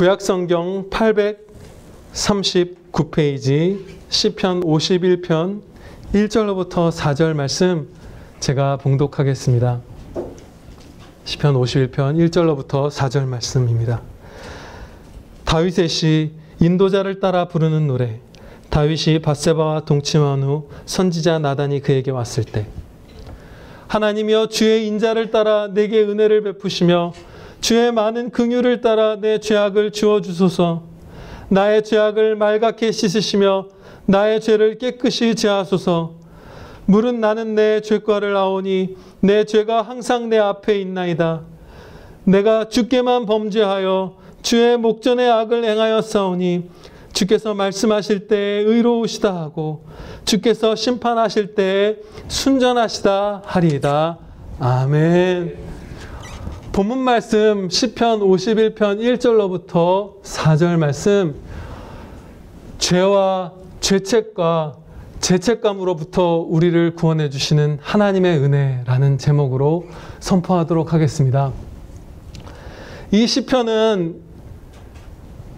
구약성경 839페이지 시편 51편 1절로부터 4절 말씀 제가 봉독하겠습니다. 시편 51편 1절로부터 4절 말씀입니다. 다윗의 시 인도자를 따라 부르는 노래. 다윗이 밧세바와 동침한 후 선지자 나단이 그에게 왔을 때, 하나님이여 주의 인자를 따라 내게 은혜를 베푸시며 주의 많은 긍휼을 따라 내 죄악을 지워주소서. 나의 죄악을 말갛게 씻으시며 나의 죄를 깨끗이 제하소서. 물은 나는 내 죄과를 아오니 내 죄가 항상 내 앞에 있나이다. 내가 주께만 범죄하여 주의 목전에 악을 행하였사오니 주께서 말씀하실 때에 의로우시다 하고 주께서 심판하실 때에 순전하시다 하리이다. 아멘. 본문 말씀 시편 51편 1절로부터 4절 말씀, 죄와 죄책과 죄책감으로부터 우리를 구원해 주시는 하나님의 은혜라는 제목으로 선포하도록 하겠습니다. 이 시편은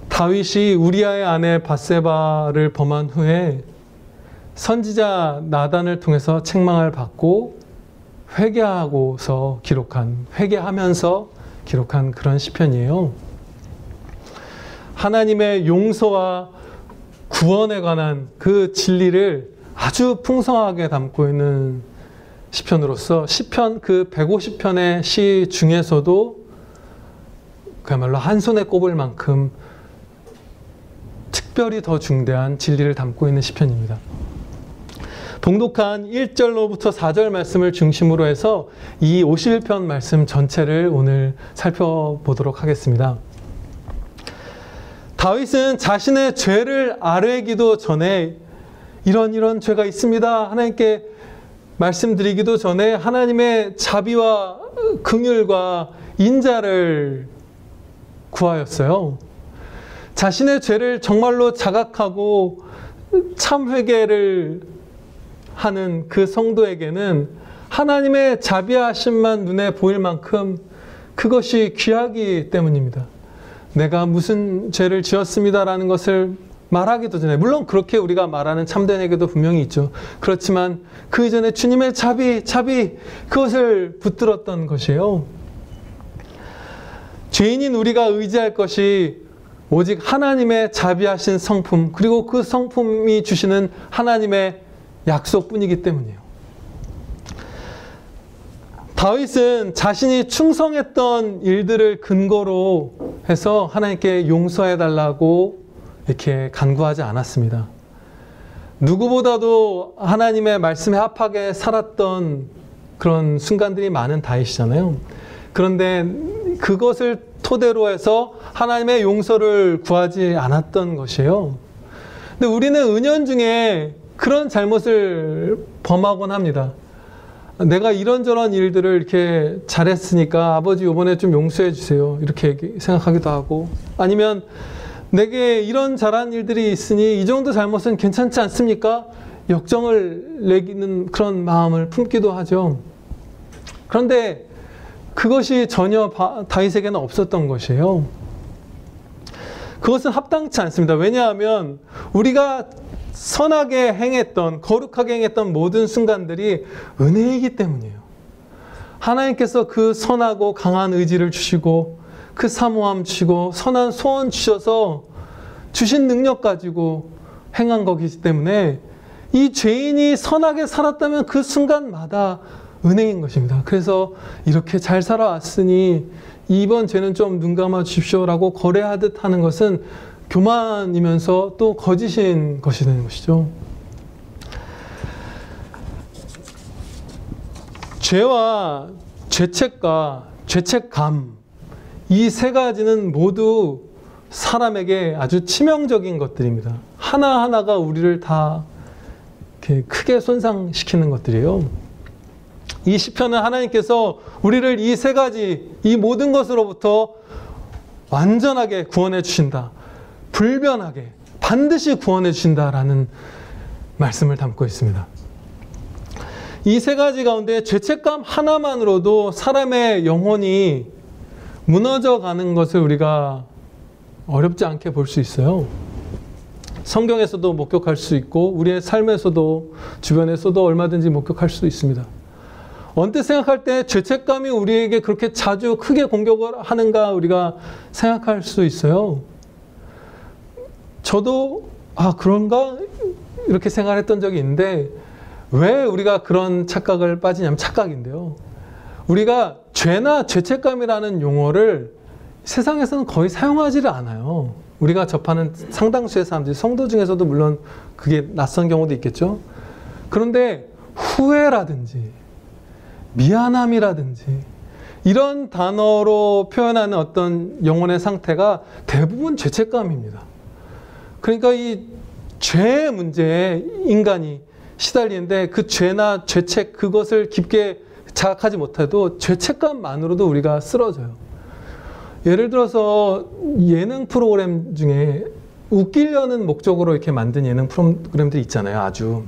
다윗이 우리아의 아내 밧세바를 범한 후에 선지자 나단을 통해서 책망을 받고 회개하면서 기록한 그런 시편이에요. 하나님의 용서와 구원에 관한 그 진리를 아주 풍성하게 담고 있는 시편으로서 시편 그 150편의 시 중에서도 그야말로 한 손에 꼽을 만큼 특별히 더 중대한 진리를 담고 있는 시편입니다. 봉독한 1절로부터 4절 말씀을 중심으로 해서 이 51편 말씀 전체를 오늘 살펴보도록 하겠습니다. 다윗은 자신의 죄를 아뢰기도 전에 이런 죄가 있습니다 하나님께 말씀드리기도 전에 하나님의 자비와 긍휼과 인자를 구하였어요. 자신의 죄를 정말로 자각하고 참 회개를 하는 그 성도에게는 하나님의 자비하심만 눈에 보일 만큼 그것이 귀하기 때문입니다. 내가 무슨 죄를 지었습니다라는 것을 말하기도 전에, 물론 그렇게 우리가 말하는 참된 회개도 분명히 있죠. 그렇지만 그 이전에 주님의 자비 그것을 붙들었던 것이에요. 죄인인 우리가 의지할 것이 오직 하나님의 자비하신 성품, 그리고 그 성품이 주시는 하나님의 약속뿐이기 때문이에요. 다윗은 자신이 충성했던 일들을 근거로 해서 하나님께 용서해달라고 이렇게 간구하지 않았습니다. 누구보다도 하나님의 말씀에 합하게 살았던 그런 순간들이 많은 다윗이잖아요. 그런데 그것을 토대로 해서 하나님의 용서를 구하지 않았던 것이에요. 근데 우리는 은연중에 그런 잘못을 범하곤 합니다. 내가 이런저런 일들을 이렇게 잘했으니까 아버지 이번에 좀 용서해 주세요, 이렇게 생각하기도 하고, 아니면 내게 이런 잘한 일들이 있으니 이 정도 잘못은 괜찮지 않습니까? 역정을 내기는 그런 마음을 품기도 하죠. 그런데 그것이 전혀 다윗에게는 없었던 것이에요. 그것은 합당치 않습니다. 왜냐하면 우리가 선하게 행했던, 거룩하게 행했던 모든 순간들이 은혜이기 때문이에요. 하나님께서 그 선하고 강한 의지를 주시고 그 사모함 주시고 선한 소원 주셔서 주신 능력 가지고 행한 거기 때문에 이 죄인이 선하게 살았다면 그 순간마다 은혜인 것입니다. 그래서 이렇게 잘 살아왔으니 이번 죄는 좀 눈 감아 주십시오라고 거래하듯 하는 것은 교만이면서 또 거짓인 것이 되는 것이죠. 죄와 죄책과 죄책감, 이 세 가지는 모두 사람에게 아주 치명적인 것들입니다. 하나하나가 우리를 다 이렇게 크게 손상시키는 것들이에요. 이 시편은 하나님께서 우리를 이 세 가지, 이 모든 것으로부터 완전하게 구원해 주신다, 불변하게 반드시 구원해 주신다라는 말씀을 담고 있습니다. 이 세 가지 가운데 죄책감 하나만으로도 사람의 영혼이 무너져 가는 것을 우리가 어렵지 않게 볼 수 있어요. 성경에서도 목격할 수 있고 우리의 삶에서도 주변에서도 얼마든지 목격할 수 있습니다. 언뜻 생각할 때 죄책감이 우리에게 그렇게 자주 크게 공격을 하는가 우리가 생각할 수 있어요. 저도 그런가 이렇게 생각했던 적이 있는데 왜 우리가 그런 착각을 빠지냐면 착각인데요. 우리가 죄나 죄책감이라는 용어를 세상에서는 거의 사용하지를 않아요. 우리가 접하는 상당수의 사람들이 성도 중에서도 물론 그게 낯선 경우도 있겠죠. 그런데 후회라든지 미안함이라든지 이런 단어로 표현하는 어떤 영혼의 상태가 대부분 죄책감입니다. 그러니까 이 죄의 문제에 인간이 시달리는데 그 죄나 죄책 그것을 깊게 자각하지 못해도 죄책감만으로도 우리가 쓰러져요. 예를 들어서 예능 프로그램 중에 웃기려는 목적으로 이렇게 만든 예능 프로그램들이 있잖아요. 아주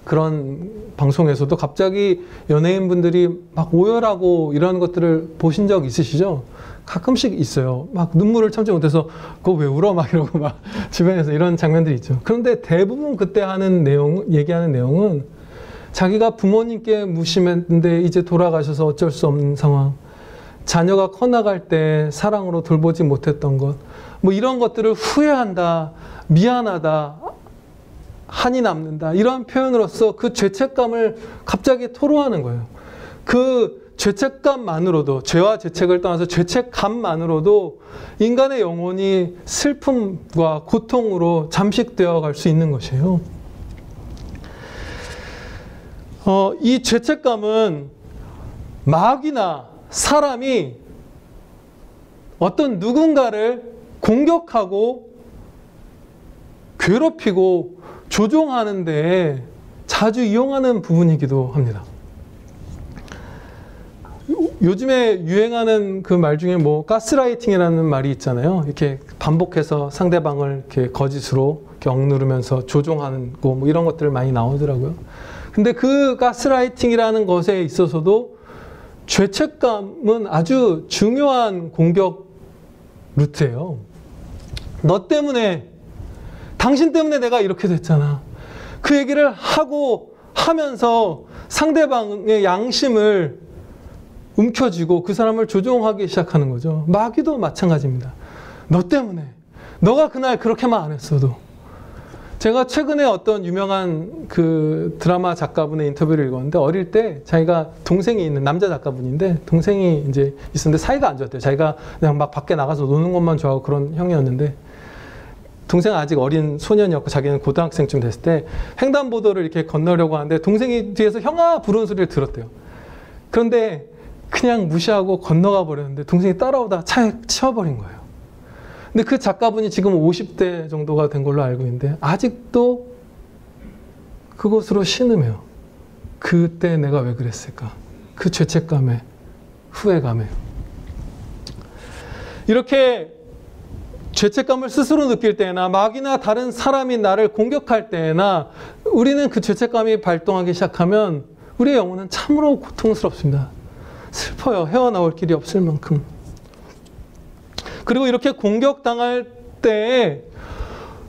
그런 방송에서도 갑자기 연예인분들이 막 오열하고 이런 것들을 보신 적 있으시죠? 가끔씩 있어요. 막 눈물을 참지 못해서 그거 왜 울어? 막 이러고 막 주변에서 이런 장면들이 있죠. 그런데 대부분 그때 얘기하는 내용은 자기가 부모님께 무심했는데 이제 돌아가셔서 어쩔 수 없는 상황, 자녀가 커나갈 때 사랑으로 돌보지 못했던 것, 뭐 이런 것들을 후회한다, 미안하다, 한이 남는다 이런 표현으로서 그 죄책감을 갑자기 토로하는 거예요. 그 죄책감만으로도, 죄와 죄책을 떠나서 죄책감만으로도 인간의 영혼이 슬픔과 고통으로 잠식되어 갈 수 있는 것이에요. 이 죄책감은 마귀나 사람이 어떤 누군가를 공격하고 괴롭히고 조종하는 데 자주 이용하는 부분이기도 합니다. 요즘에 유행하는 그 말 중에 뭐 가스라이팅이라는 말이 있잖아요. 이렇게 반복해서 상대방을 이렇게 거짓으로 이렇게 억누르면서 조종하는 거 뭐 이런 것들 많이 나오더라고요. 근데 그 가스라이팅이라는 것에 있어서도 죄책감은 아주 중요한 공격 루트예요. 너 때문에, 당신 때문에 내가 이렇게 됐잖아. 그 얘기를 하면서 상대방의 양심을 움켜쥐고 그 사람을 조종하기 시작하는 거죠. 마귀도 마찬가지입니다. 너 때문에, 너가 그날 그렇게만 안 했어도. 제가 최근에 어떤 유명한 그 드라마 작가분의 인터뷰를 읽었는데 어릴 때 자기가 동생이 있는 남자 작가분인데 동생이 이제 있었는데 사이가 안 좋았대요. 자기가 그냥 막 밖에 나가서 노는 것만 좋아하고 그런 형이었는데 동생은 아직 어린 소년이었고 자기는 고등학생쯤 됐을 때 횡단보도를 이렇게 건너려고 하는데 동생이 뒤에서 형아 부르는 소리를 들었대요. 그런데 그냥 무시하고 건너가 버렸는데 동생이 따라오다가 차에 치워버린 거예요. 근데 그 작가분이 지금 50대 정도가 된 걸로 알고 있는데 아직도 그것으로 신음해요. 그때 내가 왜 그랬을까? 그 죄책감에, 후회감에. 이렇게 죄책감을 스스로 느낄 때나 마귀나 다른 사람이 나를 공격할 때나 우리는 그 죄책감이 발동하기 시작하면 우리의 영혼은 참으로 고통스럽습니다. 슬퍼요. 헤어나올 길이 없을 만큼. 그리고 이렇게 공격당할 때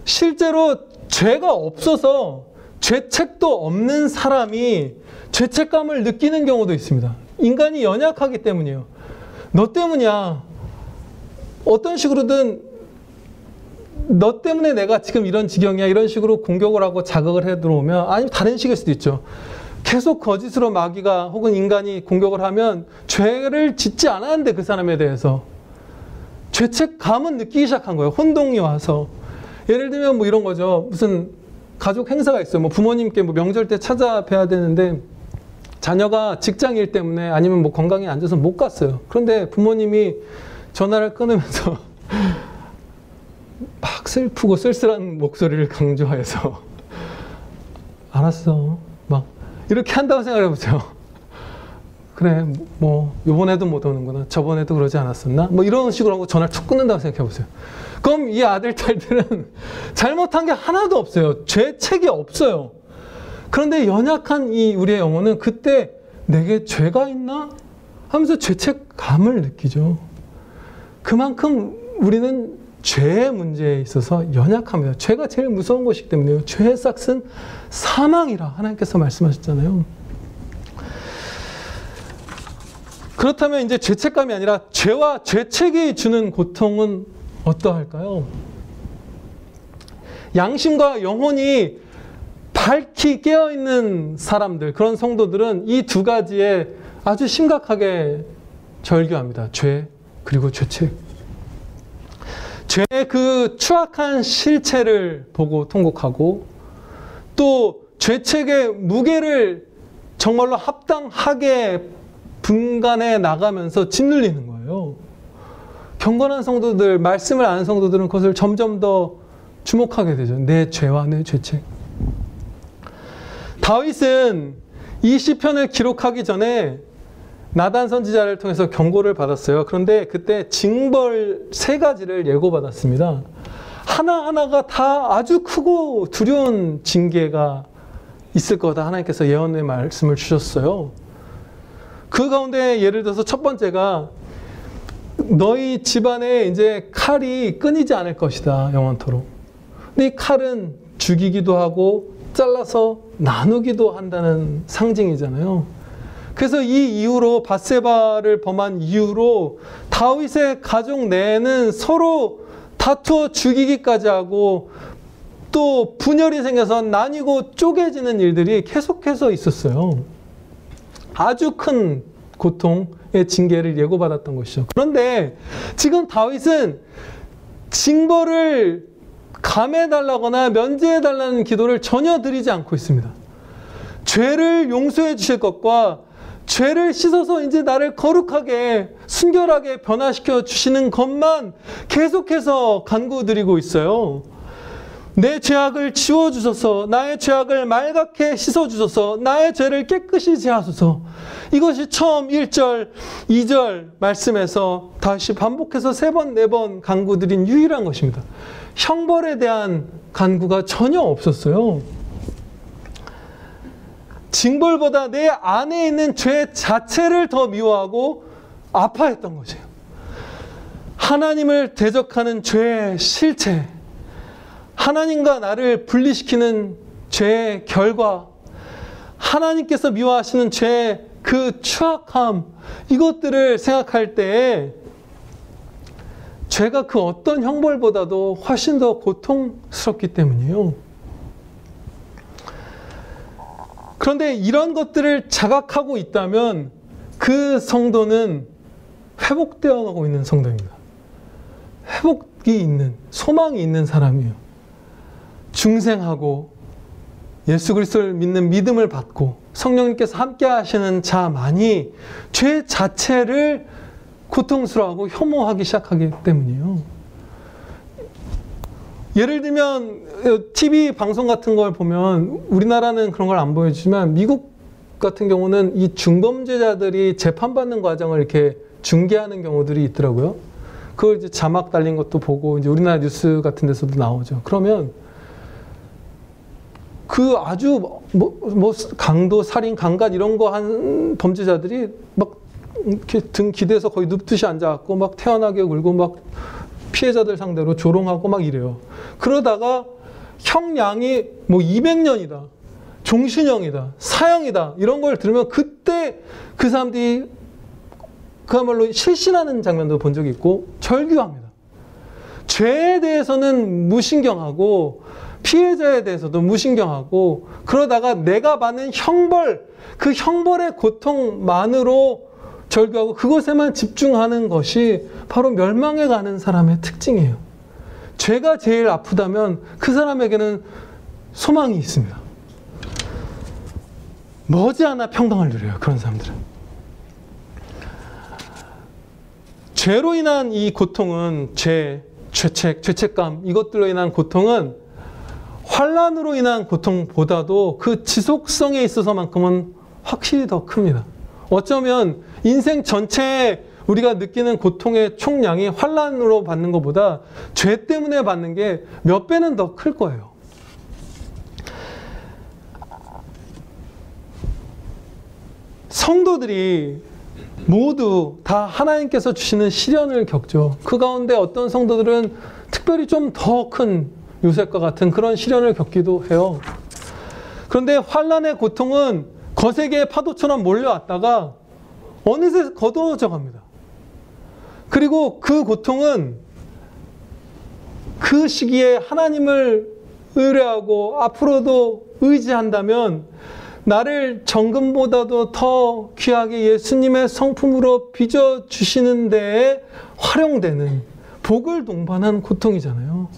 실제로 죄가 없어서 죄책도 없는 사람이 죄책감을 느끼는 경우도 있습니다. 인간이 연약하기 때문이에요. 너 때문이야. 어떤 식으로든 너 때문에 내가 지금 이런 지경이야. 이런 식으로 공격을 하고 자극을 해 들어오면 아니면 다른 식일 수도 있죠. 계속 거짓으로 마귀가 혹은 인간이 공격을 하면 죄를 짓지 않았는데 그 사람에 대해서 죄책감은 느끼기 시작한 거예요. 혼동이 와서. 예를 들면 뭐 이런 거죠. 무슨 가족 행사가 있어요. 뭐 부모님께 뭐 명절 때 찾아뵈야 되는데 자녀가 직장일 때문에 아니면 뭐 건강이 안 좋아서 못 갔어요. 그런데 부모님이 전화를 끊으면서 막 슬프고 쓸쓸한 목소리를 강조해서 알았어. 막 이렇게 한다고 생각해 보세요. 그래, 뭐 요번에도 못 오는구나. 저번에도 그러지 않았었나? 뭐 이런 식으로 하고 전화를 툭 끊는다고 생각해 보세요. 그럼 이 아들, 딸들은 잘못한 게 하나도 없어요. 죄책이 없어요. 그런데 연약한 이 우리의 영혼은 그때 내게 죄가 있나? 하면서 죄책감을 느끼죠. 그만큼 우리는 죄의 문제에 있어서 연약합니다. 죄가 제일 무서운 것이기 때문에요. 죄의 싹은 사망이라 하나님께서 말씀하셨잖아요. 그렇다면 이제 죄책감이 아니라 죄와 죄책이 주는 고통은 어떠할까요? 양심과 영혼이 밝히 깨어있는 사람들, 그런 성도들은 이 두 가지에 아주 심각하게 절규합니다. 죄 그리고 죄책. 죄의 그 추악한 실체를 보고 통곡하고 또 죄책의 무게를 정말로 합당하게 분간해 나가면서 짓눌리는 거예요. 경건한 성도들, 말씀을 아는 성도들은 그것을 점점 더 주목하게 되죠. 내 죄와 내 죄책. 다윗은 이 시편을 기록하기 전에 나단 선지자를 통해서 경고를 받았어요. 그런데 그때 징벌 3가지를 예고받았습니다. 하나하나가 다 아주 크고 두려운 징계가 있을 거다. 하나님께서 예언의 말씀을 주셨어요. 그 가운데 예를 들어서 첫 번째가 너희 집안에 이제 칼이 끊이지 않을 것이다. 영원토록. 근데 이 칼은 죽이기도 하고 잘라서 나누기도 한다는 상징이잖아요. 그래서 이 이후로 밧세바를 범한 이후로 다윗의 가족 내에는 서로 다투어 죽이기까지 하고 또 분열이 생겨서 나뉘고 쪼개지는 일들이 계속해서 있었어요. 아주 큰 고통의 징계를 예고받았던 것이죠. 그런데 지금 다윗은 징벌을 감해달라거나 면제해달라는 기도를 전혀 드리지 않고 있습니다. 죄를 용서해 주실 것과 죄를 씻어서 이제 나를 거룩하게 순결하게 변화시켜 주시는 것만 계속해서 간구드리고 있어요. 내 죄악을 지워주소서, 나의 죄악을 말갛게 씻어주소서, 나의 죄를 깨끗이 제하소서. 이것이 처음 1절, 2절 말씀에서 다시 반복해서 3번, 4번 간구드린 유일한 것입니다. 형벌에 대한 간구가 전혀 없었어요. 징벌보다 내 안에 있는 죄 자체를 더 미워하고 아파했던 것이에요. 하나님을 대적하는 죄의 실체, 하나님과 나를 분리시키는 죄의 결과, 하나님께서 미워하시는 죄의 그 추악함, 이것들을 생각할 때에 죄가 그 어떤 형벌보다도 훨씬 더 고통스럽기 때문이에요. 그런데 이런 것들을 자각하고 있다면 그 성도는 회복되어 가고 있는 성도입니다. 회복이 있는, 소망이 있는 사람이에요. 중생하고 예수 그리스도를 믿는 믿음을 받고 성령님께서 함께 하시는 자만이 죄 자체를 고통스러워하고 혐오하기 시작하기 때문이에요. 예를 들면 TV 방송 같은 걸 보면 우리나라는 그런 걸 안 보여주지만 미국 같은 경우는 이 중범죄자들이 재판받는 과정을 이렇게 중계하는 경우들이 있더라고요. 그걸 이제 자막 달린 것도 보고 이제 우리나라 뉴스 같은 데서도 나오죠. 그러면 그 아주 뭐 강도, 살인, 강간 이런 거 한 범죄자들이 막 이렇게 등 기대서 거의 눕듯이 앉아갖고 막 태연하게 울고 막 피해자들 상대로 조롱하고 막 이래요. 그러다가 형량이 뭐 200년이다, 종신형이다, 사형이다 이런 걸 들으면 그때 그 사람들이 그야말로 실신하는 장면도 본 적이 있고 절규합니다. 죄에 대해서는 무신경하고 피해자에 대해서도 무신경하고 그러다가 내가 받는 형벌, 그 형벌의 고통만으로 절규하고 그것에만 집중하는 것이 바로 멸망에 가는 사람의 특징이에요. 죄가 제일 아프다면 그 사람에게는 소망이 있습니다. 머지않아 평강을 누려요. 그런 사람들은. 죄로 인한 이 고통은 죄책감 이것들로 인한 고통은 환난으로 인한 고통보다도 그 지속성에 있어서만큼은 확실히 더 큽니다. 어쩌면 인생 전체에 우리가 느끼는 고통의 총량이 환난으로 받는 것보다 죄 때문에 받는 게 몇 배는 더 클 거예요. 성도들이 모두 다 하나님께서 주시는 시련을 겪죠. 그 가운데 어떤 성도들은 특별히 좀 더 큰 요셉과 같은 그런 시련을 겪기도 해요. 그런데 환난의 고통은 거세게 파도처럼 몰려왔다가 어느새 거두어져 갑니다. 그리고 그 고통은 그 시기에 하나님을 의뢰하고 앞으로도 의지한다면 나를 정금보다도 더 귀하게 예수님의 성품으로 빚어주시는 데에 활용되는 복을 동반한 고통이잖아요.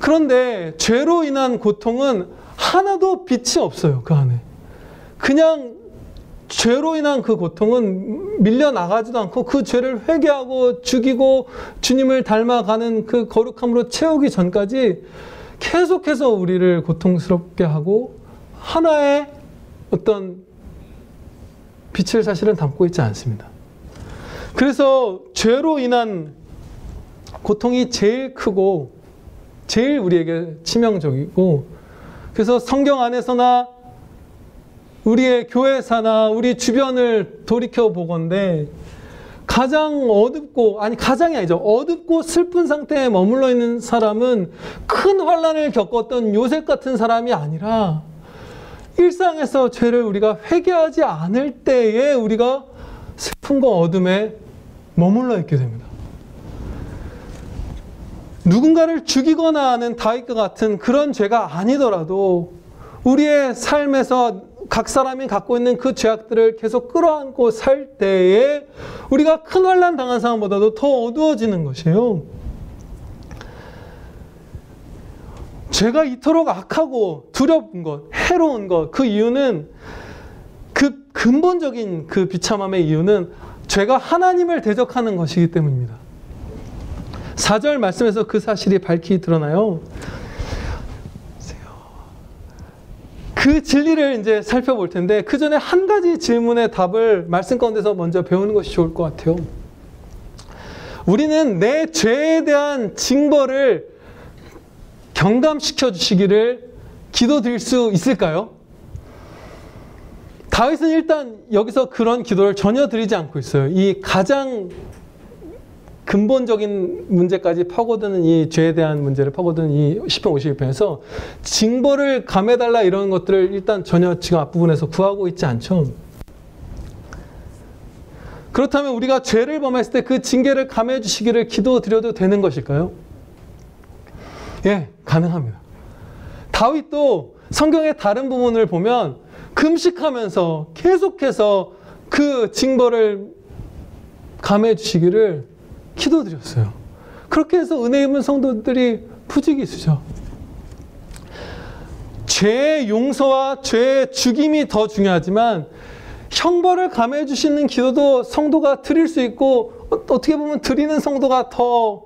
그런데 죄로 인한 고통은 하나도 빛이 없어요. 그 안에. 그냥 죄로 인한 그 고통은 밀려나가지도 않고 그 죄를 회개하고 죽이고 주님을 닮아가는 그 거룩함으로 채우기 전까지 계속해서 우리를 고통스럽게 하고 하나의 어떤 빛을 사실은 담고 있지 않습니다. 그래서 죄로 인한 고통이 제일 크고 제일 우리에게 치명적이고, 그래서 성경 안에서나 우리의 교회사나 우리 주변을 돌이켜보건대 가장 어둡고, 아니 가장이 아니죠. 어둡고 슬픈 상태에 머물러 있는 사람은 큰 환난을 겪었던 요셉 같은 사람이 아니라 일상에서 죄를 우리가 회개하지 않을 때에 우리가 슬픔과 어둠에 머물러 있게 됩니다. 누군가를 죽이거나 하는 다윗과 같은 그런 죄가 아니더라도 우리의 삶에서 각 사람이 갖고 있는 그 죄악들을 계속 끌어안고 살 때에 우리가 큰 환난 당한 사람보다도 더 어두워지는 것이에요. 죄가 이토록 악하고 두려운 것, 해로운 것, 그 이유는, 그 근본적인 그 비참함의 이유는 죄가 하나님을 대적하는 것이기 때문입니다. 4절 말씀에서 그 사실이 밝히 드러나요. 그 진리를 이제 살펴볼 텐데 그 전에 한 가지 질문의 답을 말씀 가운데서 먼저 배우는 것이 좋을 것 같아요. 우리는 내 죄에 대한 징벌을 경감시켜 주시기를 기도드릴 수 있을까요? 다윗은 일단 여기서 그런 기도를 전혀 드리지 않고 있어요. 이 가장 근본적인 문제까지 파고드는 이 죄에 대한 문제를 파고드는 이 시편 51편에서 징벌을 감해달라 이런 것들을 일단 전혀 지금 앞부분에서 구하고 있지 않죠. 그렇다면 우리가 죄를 범했을 때 그 징계를 감해 주시기를 기도드려도 되는 것일까요? 예, 가능합니다. 다윗도 성경의 다른 부분을 보면 금식하면서 계속해서 그 징벌을 감해 주시기를 기도드렸어요. 그렇게 해서 은혜 입은 성도들이 부지기수죠. 죄의 용서와 죄의 죽임이 더 중요하지만 형벌을 감해 주시는 기도도 성도가 드릴 수 있고, 어떻게 보면 드리는 성도가 더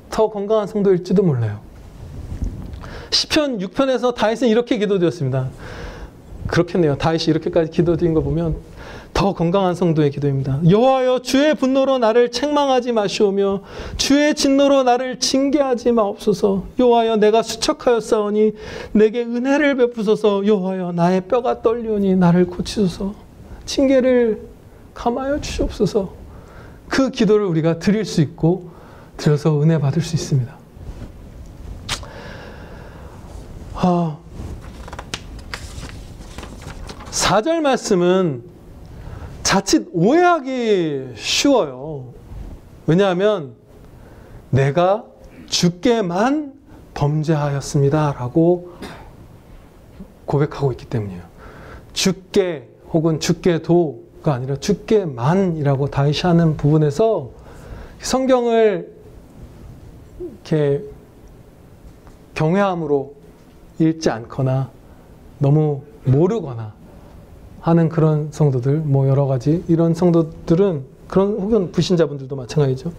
건강한 성도일지도 몰라요. 시편 6편에서 다윗은 이렇게 기도드렸습니다. 그렇겠네요. 다윗이 이렇게까지 기도드린 거 보면 더 건강한 성도의 기도입니다. 여호와여, 주의 분노로 나를 책망하지 마시오며 주의 진노로 나를 징계하지 마옵소서. 여호와여, 내가 수척하였사오니 내게 은혜를 베푸소서. 여호와여, 나의 뼈가 떨리오니 나를 고치소서. 징계를 감하여 주시옵소서. 그 기도를 우리가 드릴 수 있고 드려서 은혜 받을 수 있습니다. 4절 말씀은 자칫 오해하기 쉬워요. 왜냐하면 내가 주께만 범죄하였습니다 라고 고백하고 있기 때문이에요. 주께 혹은 주께도가 아니라 주께만이라고 다윗이 하는 부분에서 성경을 이렇게 경외함으로 읽지 않거나 너무 모르거나 하는 그런 성도들, 뭐 여러 가지 이런 성도들은 그런, 혹은 불신자분들도 마찬가지죠.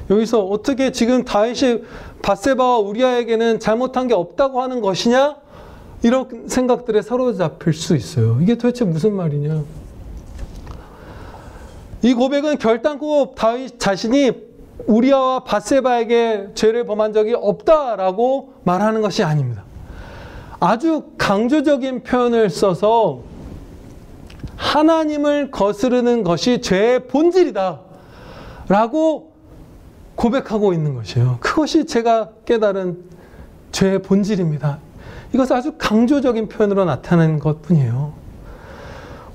여기서 어떻게 지금 다윗이 밧세바와 우리아에게는 잘못한 게 없다고 하는 것이냐? 이런 생각들에 사로잡힐 수 있어요. 이게 도대체 무슨 말이냐? 이 고백은 결단코 다윗 자신이 우리아와 밧세바에게 죄를 범한 적이 없다라고 말하는 것이 아닙니다. 아주 강조적인 표현을 써서 하나님을 거스르는 것이 죄의 본질이다 라고 고백하고 있는 것이에요. 그것이 제가 깨달은 죄의 본질입니다. 이것은 아주 강조적인 표현으로 나타낸 것뿐이에요.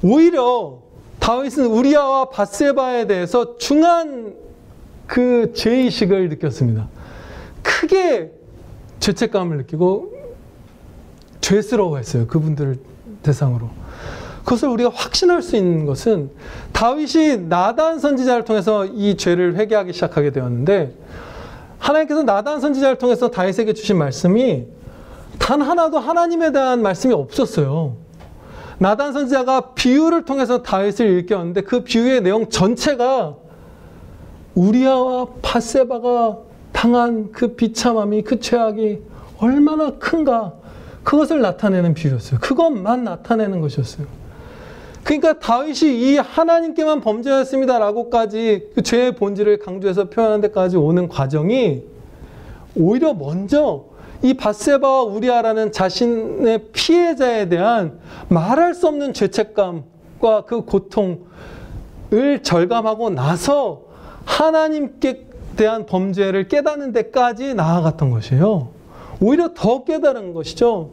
오히려 다윗은 우리아와 밧세바에 대해서 중한 그 죄의식을 느꼈습니다. 크게 죄책감을 느끼고 죄스러워했어요. 그분들을 대상으로. 그것을 우리가 확신할 수 있는 것은 다윗이 나단 선지자를 통해서 이 죄를 회개하기 시작하게 되었는데, 하나님께서 나단 선지자를 통해서 다윗에게 주신 말씀이 단 하나도 하나님에 대한 말씀이 없었어요. 나단 선지자가 비유를 통해서 다윗을 일깨웠는데 그 비유의 내용 전체가 우리아와 밧세바가 당한 그 비참함이, 그 죄악이 얼마나 큰가, 그것을 나타내는 비유였어요. 그것만 나타내는 것이었어요. 그러니까 다윗이 이 하나님께만 범죄했습니다라고까지 그 죄의 본질을 강조해서 표현하는 데까지 오는 과정이 오히려 먼저 이 밧세바와 우리아라는 자신의 피해자에 대한 말할 수 없는 죄책감과 그 고통을 절감하고 나서 하나님께 대한 범죄를 깨닫는 데까지 나아갔던 것이에요. 오히려 더 깨달은 것이죠.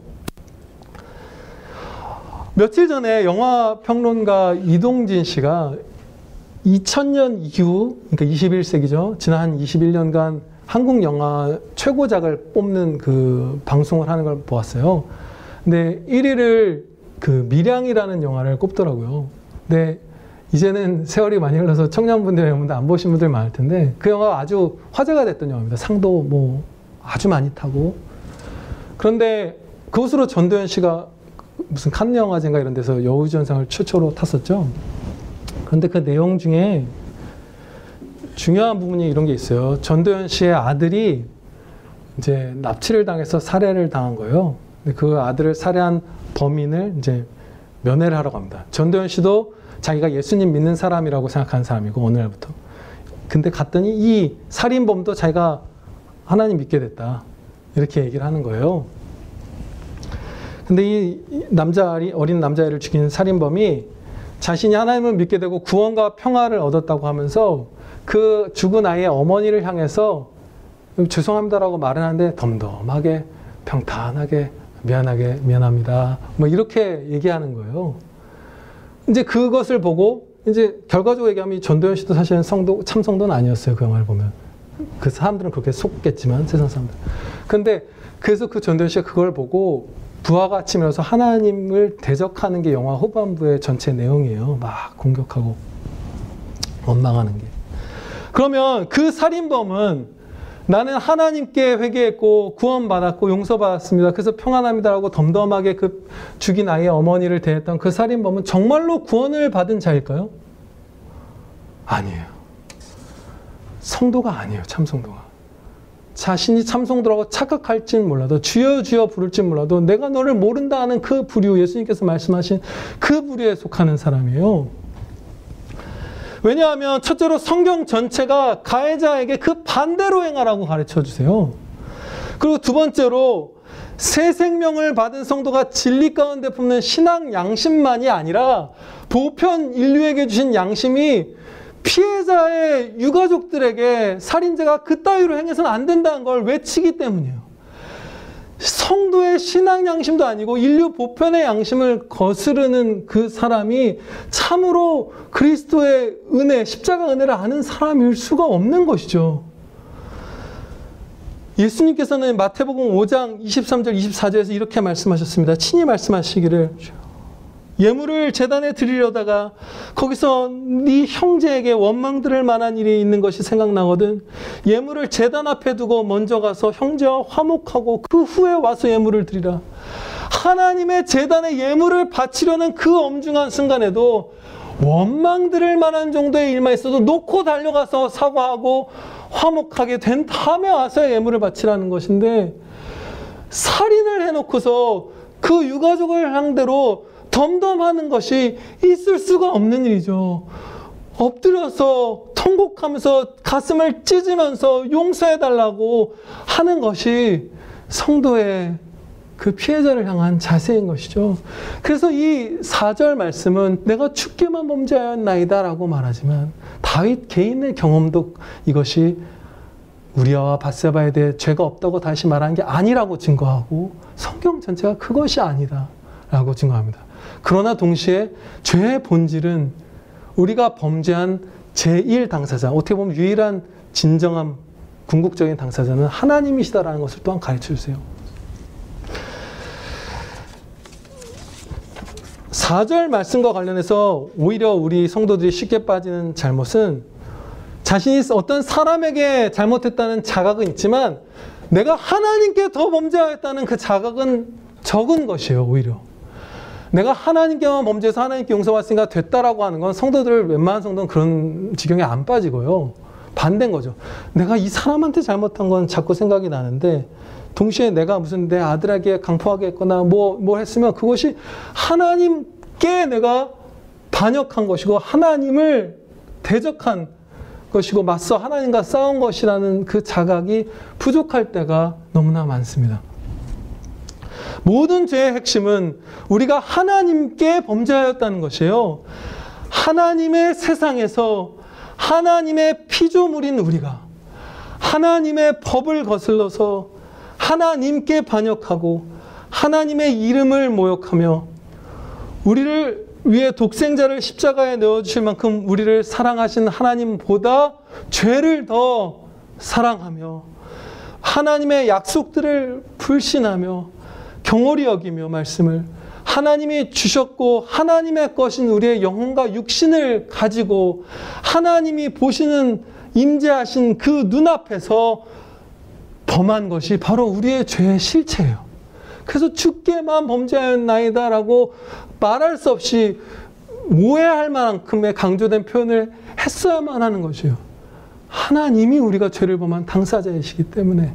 며칠 전에 영화 평론가 이동진 씨가 2000년 이후, 그러니까 21세기죠. 지난 한 21년간 한국 영화 최고작을 뽑는 그 방송을 하는 걸 보았어요. 근데 1위를 그 밀양이라는 영화를 꼽더라고요. 근데 이제는 세월이 많이 흘러서 청년분들, 여러분들 안 보신 분들 많을 텐데 그 영화가 아주 화제가 됐던 영화입니다. 상도 뭐 아주 많이 타고. 그런데 그것으로 전도연 씨가 무슨 칸느 영화제인가 이런 데서 여우주연상을 최초로 탔었죠. 그런데 그 내용 중에 중요한 부분이 이런 게 있어요. 전도연 씨의 아들이 이제 납치를 당해서 살해를 당한 거예요. 근데 그 아들을 살해한 범인을 이제 면회를 하러 갑니다. 전도연 씨도 자기가 예수님 믿는 사람이라고 생각하는 사람이고, 어느 날부터. 근데 갔더니 이 살인범도 자기가 하나님 믿게 됐다, 이렇게 얘기를 하는 거예요. 근데 이 어린 남자아이를 죽인 살인범이 자신이 하나님을 믿게 되고 구원과 평화를 얻었다고 하면서 그 죽은 아이의 어머니를 향해서 죄송합니다라고 말을 하는데 덤덤하게, 평탄하게, 미안합니다, 뭐 이렇게 얘기하는 거예요. 이제 그것을 보고 이제 결과적으로 얘기하면 전도연 씨도 사실은 참성도는 아니었어요. 그 영화를 보면. 그 사람들은 그렇게 속겠지만, 세상 사람들. 근데 그래서 그 전도연 씨가 그걸 보고 부하가 아침이라서 하나님을 대적하는 게 영화 후반부의 전체 내용이에요. 막 공격하고 원망하는 게. 그러면 그 살인범은 나는 하나님께 회개했고 구원받았고 용서받았습니다, 그래서 평안합니다라고 덤덤하게 그 죽인 아이의 어머니를 대했던 그 살인범은 정말로 구원을 받은 자일까요? 아니에요. 성도가 아니에요. 참성도가. 자신이 참성도라고 착각할진 몰라도, 주여 주여 부를진 몰라도 내가 너를 모른다 하는 그 부류, 예수님께서 말씀하신 그 부류에 속하는 사람이에요. 왜냐하면 첫째로 성경 전체가 가해자에게 그 반대로 행하라고 가르쳐 주세요. 그리고 두 번째로 새 생명을 받은 성도가 진리 가운데 품는 신앙 양심만이 아니라 보편 인류에게 주신 양심이 피해자의 유가족들에게 살인자가 그따위로 행해서는 안 된다는 걸 외치기 때문이에요. 성도의 신앙 양심도 아니고 인류 보편의 양심을 거스르는 그 사람이 참으로 그리스도의 은혜, 십자가 은혜를 아는 사람일 수가 없는 것이죠. 예수님께서는 마태복음 5장 23절 24절에서 이렇게 말씀하셨습니다. 친히 말씀하시기를, 예물을 제단에 드리려다가 거기서 네 형제에게 원망 들을 만한 일이 있는 것이 생각나거든 예물을 제단 앞에 두고 먼저 가서 형제와 화목하고 그 후에 와서 예물을 드리라. 하나님의 제단에 예물을 바치려는 그 엄중한 순간에도 원망 들을 만한 정도의 일만 있어도 놓고 달려가서 사과하고 화목하게 된 다음에 와서 예물을 바치라는 것인데, 살인을 해놓고서 그 유가족을 상대로 덤덤하는 것이 있을 수가 없는 일이죠. 엎드려서 통곡하면서 가슴을 찢으면서 용서해달라고 하는 것이 성도의 그 피해자를 향한 자세인 것이죠. 그래서 이 4절 말씀은 내가 주께만 범죄하였나이다 라고 말하지만 다윗 개인의 경험도 이것이 우리아와 밧세바에 대해 죄가 없다고 다시 말하는 게 아니라고 증거하고 성경 전체가 그것이 아니다 라고 증거합니다. 그러나 동시에 죄의 본질은 우리가 범죄한 제1당사자, 어떻게 보면 유일한 진정한 궁극적인 당사자는 하나님이시다라는 것을 또한 가르쳐 주세요. 4절 말씀과 관련해서 오히려 우리 성도들이 쉽게 빠지는 잘못은 자신이 어떤 사람에게 잘못했다는 자각은 있지만 내가 하나님께 더 범죄하였다는 그 자각은 적은 것이에요. 오히려 내가 하나님께만 범죄해서 하나님께 용서받았으니까 됐다라고 하는 건 성도들 웬만한 성도는 그런 지경에 안 빠지고요. 반대인 거죠. 내가 이 사람한테 잘못한 건 자꾸 생각이 나는데 동시에 내가 무슨 내 아들에게 강포하게 했거나 뭐 했으면 그것이 하나님께 내가 반역한 것이고 하나님을 대적한 것이고 맞서 하나님과 싸운 것이라는 그 자각이 부족할 때가 너무나 많습니다. 모든 죄의 핵심은 우리가 하나님께 범죄하였다는 것이에요. 하나님의 세상에서 하나님의 피조물인 우리가 하나님의 법을 거슬러서 하나님께 반역하고 하나님의 이름을 모욕하며 우리를 위해 독생자를 십자가에 내어주실 만큼 우리를 사랑하신 하나님보다 죄를 더 사랑하며 하나님의 약속들을 불신하며 경홀히 여기며 말씀을 하나님이 주셨고 하나님의 것인 우리의 영혼과 육신을 가지고 하나님이 보시는 임재하신 그 눈앞에서 범한 것이 바로 우리의 죄의 실체예요. 그래서 주께만 범죄하였나이다 라고 말할 수 없이 오해할 만큼의 강조된 표현을 했어야만 하는 것이에요. 하나님이 우리가 죄를 범한 당사자이시기 때문에.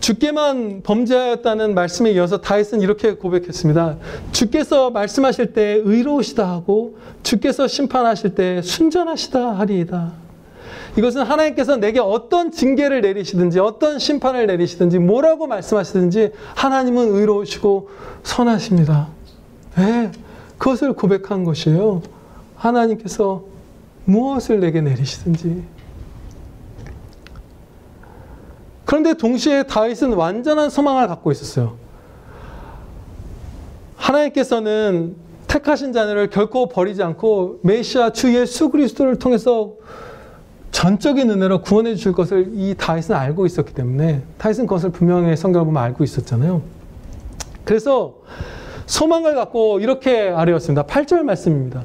주께만 범죄하였다는 말씀에 이어서 다윗은 이렇게 고백했습니다. 주께서 말씀하실 때 의로우시다 하고 주께서 심판하실 때 순전하시다 하리이다. 이것은 하나님께서 내게 어떤 징계를 내리시든지 어떤 심판을 내리시든지 뭐라고 말씀하시든지 하나님은 의로우시고 선하십니다. 네, 그것을 고백한 것이에요. 하나님께서 무엇을 내게 내리시든지. 그런데 동시에 다윗은 완전한 소망을 갖고 있었어요. 하나님께서는 택하신 자녀를 결코 버리지 않고 메시아 주 예수 그리스도를 통해서 전적인 은혜로 구원해 주실 것을 이 다윗은 알고 있었기 때문에 다윗은 그것을 분명히 성경을 보면 알고 있었잖아요. 그래서 소망을 갖고 이렇게 아뢰었습니다. 8절 말씀입니다.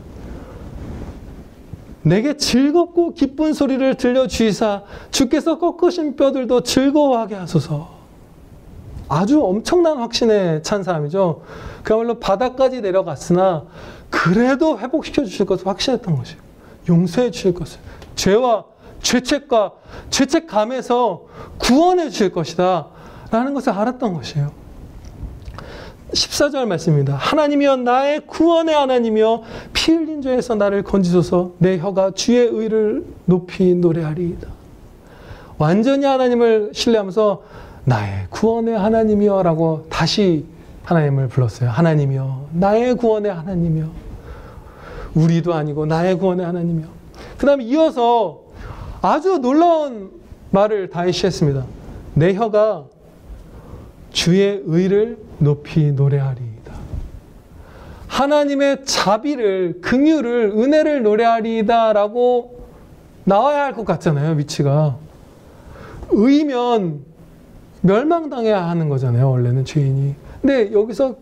내게 즐겁고 기쁜 소리를 들려주이사 주께서 꺾으신 뼈들도 즐거워하게 하소서. 아주 엄청난 확신에 찬 사람이죠. 그야말로 바닥까지 내려갔으나 그래도 회복시켜 주실 것을 확신했던 것이에요. 용서해 주실 것을. 죄와 죄책과 죄책감에서 구원해 주실 것이다 라는 것을 알았던 것이에요. 14절 말씀입니다. 하나님이여 나의 구원의 하나님이여 피 흘린 죄에서 나를 건지소서. 내 혀가 주의 의를 높이 노래하리이다. 완전히 하나님을 신뢰하면서 나의 구원의 하나님이여 라고 다시 하나님을 불렀어요. 하나님이여 나의 구원의 하나님이여. 우리도 아니고 나의 구원의 하나님이여. 그 다음에 이어서 아주 놀라운 말을 다윗이 했습니다. 내 혀가 주의 의를 높이 노래하리이다. 하나님의 자비를, 긍휼을, 은혜를 노래하리이다 라고 나와야 할 것 같잖아요. 위치가. 의면 멸망당해야 하는 거잖아요. 원래는 죄인이. 근데 여기서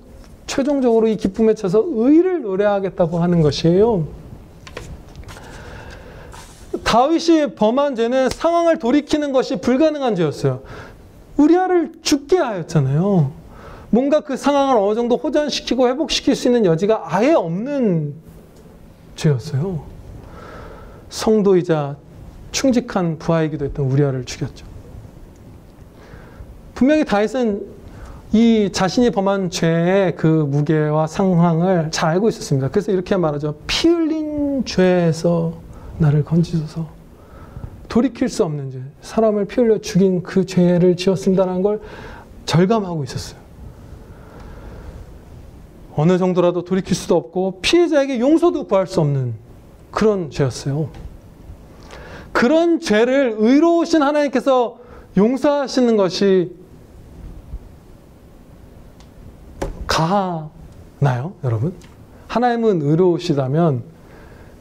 최종적으로 이 기쁨에 차서 의를 노래하겠다고 하는 것이에요. 다윗이 범한 죄는 상황을 돌이키는 것이 불가능한 죄였어요. 우리아를 죽게 하였잖아요. 뭔가 그 상황을 어느 정도 호전시키고 회복시킬 수 있는 여지가 아예 없는 죄였어요. 성도이자 충직한 부하이기도 했던 우리아를 죽였죠. 분명히 다윗은 이 자신이 범한 죄의 그 무게와 상황을 잘 알고 있었습니다. 그래서 이렇게 말하죠. 피 흘린 죄에서 나를 건지소서. 돌이킬 수 없는 죄, 사람을 피 흘려 죽인 그 죄를 지었습니다라는 걸 절감하고 있었어요. 어느 정도라도 돌이킬 수도 없고 피해자에게 용서도 구할 수 없는 그런 죄였어요. 그런 죄를 의로우신 하나님께서 용서하시는 것이 가나요, 여러분? 하나님은 의로우시다면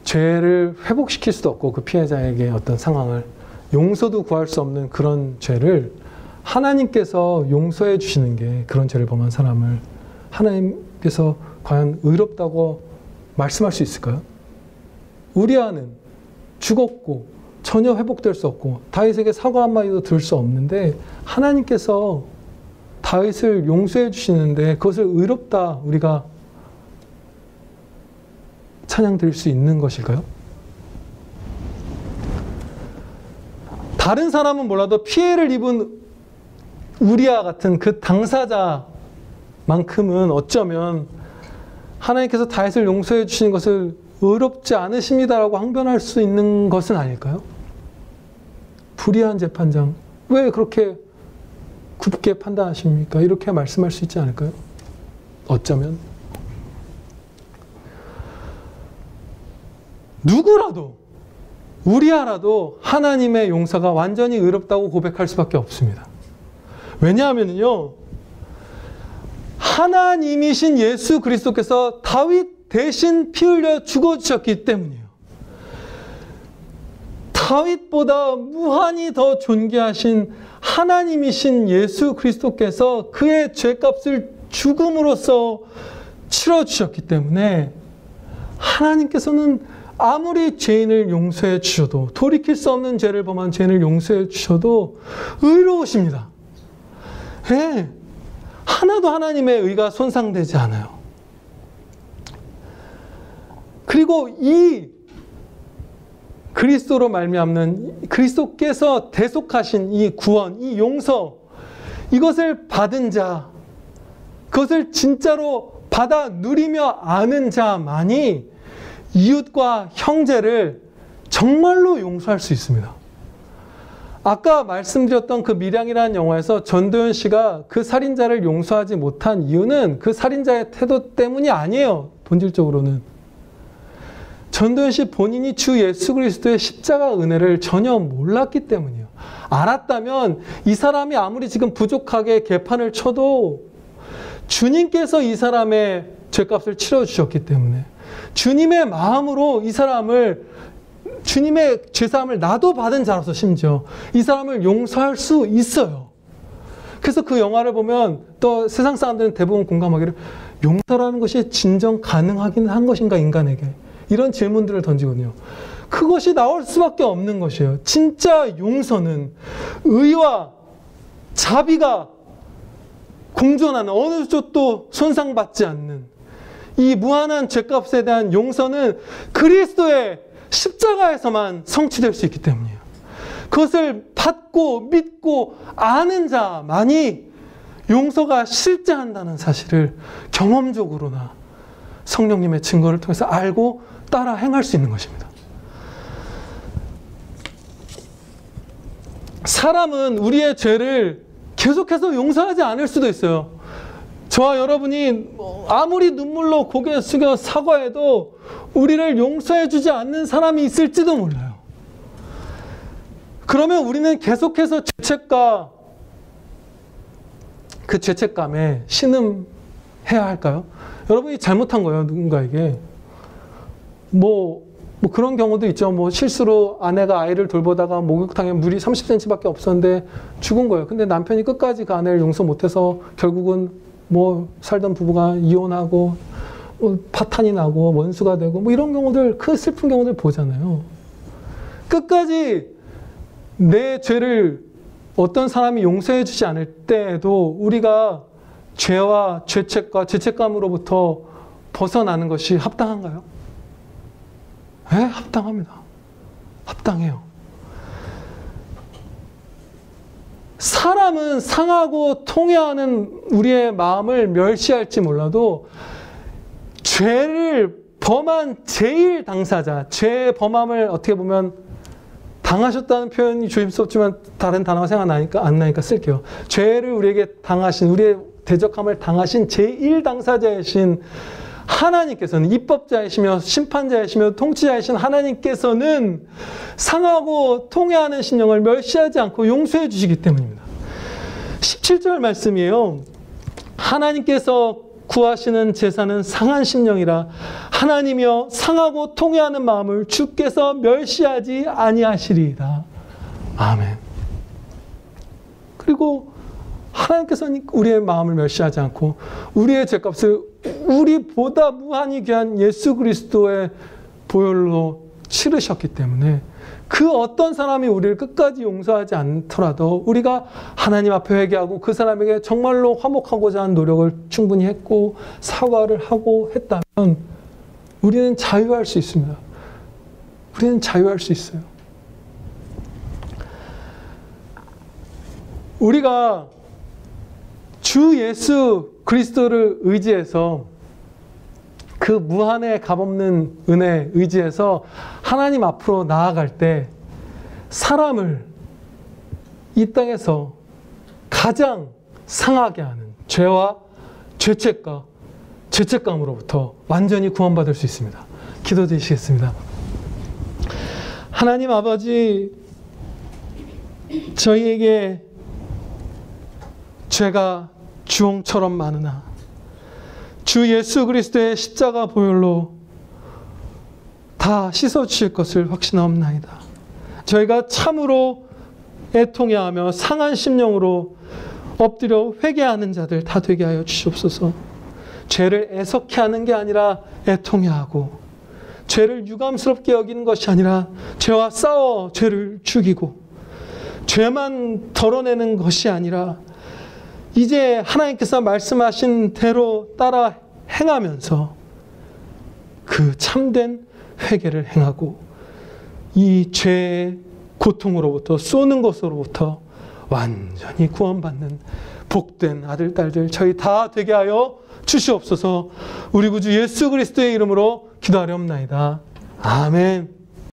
죄를 회복시킬 수도 없고 그 피해자에게 어떤 상황을 용서도 구할 수 없는 그런 죄를 하나님께서 용서해 주시는 게 그런 죄를 범한 사람을 하나님께서 과연 의롭다고 말씀할 수 있을까요? 우리아는 죽었고 전혀 회복될 수 없고 다윗에게 사과 한마디도 들을 수 없는데 하나님께서 다윗을 용서해 주시는데 그것을 의롭다 우리가 찬양 드릴 수 있는 것일까요? 다른 사람은 몰라도 피해를 입은 우리아 같은 그 당사자만큼은 어쩌면 하나님께서 다윗을 용서해 주시는 것을 의롭지 않으십니다라고 항변할 수 있는 것은 아닐까요? 불의한 재판장, 왜 그렇게 굽게 판단하십니까? 이렇게 말씀할 수 있지 않을까요? 어쩌면 누구라도 우리아라도 하나님의 용서가 완전히 의롭다고 고백할 수밖에 없습니다. 왜냐하면요, 하나님이신 예수 그리스도께서 다윗 대신 피 흘려 죽어주셨기 때문이에요. 다윗보다 무한히 더 존귀하신 하나님이신 예수 그리스도께서 그의 죄값을 죽음으로써 치러주셨기 때문에 하나님께서는 아무리 죄인을 용서해 주셔도, 돌이킬 수 없는 죄를 범한 죄인을 용서해 주셔도 의로우십니다. 예, 하나도 하나님의 의가 손상되지 않아요. 그리고 이 그리스도로 말미암는 그리스도께서 대속하신 이 구원, 이 용서, 이것을 받은 자, 그것을 진짜로 받아 누리며 아는 자만이 이웃과 형제를 정말로 용서할 수 있습니다. 아까 말씀드렸던 그 밀양이라는 영화에서 전도연 씨가 그 살인자를 용서하지 못한 이유는 그 살인자의 태도 때문이 아니에요. 본질적으로는. 전도연 씨 본인이 주 예수 그리스도의 십자가 은혜를 전혀 몰랐기 때문이에요. 알았다면 이 사람이 아무리 지금 부족하게 개판을 쳐도 주님께서 이 사람의 죄값을 치러주셨기 때문에 주님의 마음으로 이 사람을, 주님의 죄사함을 나도 받은 자로서 심지어 이 사람을 용서할 수 있어요. 그래서 그 영화를 보면 또 세상 사람들은 대부분 공감하기를, 용서라는 것이 진정 가능하긴 한 것인가 인간에게, 이런 질문들을 던지거든요. 그것이 나올 수밖에 없는 것이에요. 진짜 용서는 의와 자비가 공존하는, 어느 쪽도 손상받지 않는 이 무한한 죄값에 대한 용서는 그리스도의 십자가에서만 성취될 수 있기 때문이에요. 그것을 받고 믿고 아는 자만이 용서가 실제한다는 사실을 경험적으로나 성령님의 증거를 통해서 알고 따라 행할 수 있는 것입니다. 사람은 우리의 죄를 계속해서 용서하지 않을 수도 있어요. 저와 여러분이 아무리 눈물로 고개 숙여 사과해도 우리를 용서해 주지 않는 사람이 있을지도 몰라요. 그러면 우리는 계속해서 죄책과 그 죄책감에 신음해야 할까요? 여러분이 잘못한 거예요, 누군가에게. 뭐 그런 경우도 있죠. 뭐 실수로 아내가 아이를 돌보다가 목욕탕에 물이 30cm밖에 없었는데 죽은 거예요. 근데 남편이 끝까지 그 아내를 용서 못해서 결국은 뭐 살던 부부가 이혼하고 파탄이 나고 원수가 되고 뭐 이런 경우들, 그 슬픈 경우들 보잖아요. 끝까지 내 죄를 어떤 사람이 용서해 주지 않을 때에도 우리가 죄와 죄책과 죄책감으로부터 벗어나는 것이 합당한가요? 네, 합당합니다. 합당해요. 사람은 상하고 통해하는 우리의 마음을 멸시할지 몰라도 죄를 범한 제일 당사자, 죄의 범함을 어떻게 보면 당하셨다는 표현이 조심스럽지만 다른 단어가 생각나니까 안 나니까 쓸게요. 죄를 우리에게 당하신, 우리의 대적함을 당하신 제1당사자이신 하나님께서는, 입법자이시며 심판자이시며 통치자이신 하나님께서는 상하고 통회하는 심령을 멸시하지 않고 용서해 주시기 때문입니다. 17절 말씀이에요. 하나님께서 구하시는 제사는 상한 심령이라 하나님이여 상하고 통회하는 마음을 주께서 멸시하지 아니하시리이다. 아멘. 그리고 하나님께서는 우리의 마음을 멸시하지 않고 우리의 죄값을 우리보다 무한히 귀한 예수 그리스도의 보혈로 치르셨기 때문에 그 어떤 사람이 우리를 끝까지 용서하지 않더라도 우리가 하나님 앞에 회개하고 그 사람에게 정말로 화목하고자 하는 노력을 충분히 했고 사과를 하고 했다면 우리는 자유할 수 있습니다. 우리는 자유할 수 있어요. 우리가 주 예수 그리스도를 의지해서 그 무한의 값없는 은혜에 의지해서 하나님 앞으로 나아갈 때 사람을 이 땅에서 가장 상하게 하는 죄와 죄책과 죄책감으로부터 완전히 구원받을 수 있습니다. 기도드리시겠습니다. 하나님 아버지, 저희에게 죄가 주홍처럼 많으나 주 예수 그리스도의 십자가 보혈로 다 씻어주실 것을 확신하옵나이다. 저희가 참으로 애통해하며 상한 심령으로 엎드려 회개하는 자들 다 되게 하여 주시옵소서. 죄를 애석해 하는 게 아니라 애통해하고, 죄를 유감스럽게 여기는 것이 아니라 죄와 싸워 죄를 죽이고, 죄만 덜어내는 것이 아니라 이제 하나님께서 말씀하신 대로 따라 행하면서 그 참된 회개를 행하고 이 죄의 고통으로부터, 쏘는 것으로부터 완전히 구원받는 복된 아들, 딸들 저희 다 되게 하여 주시옵소서. 우리 구주 예수 그리스도의 이름으로 기도하렵나이다. 아멘.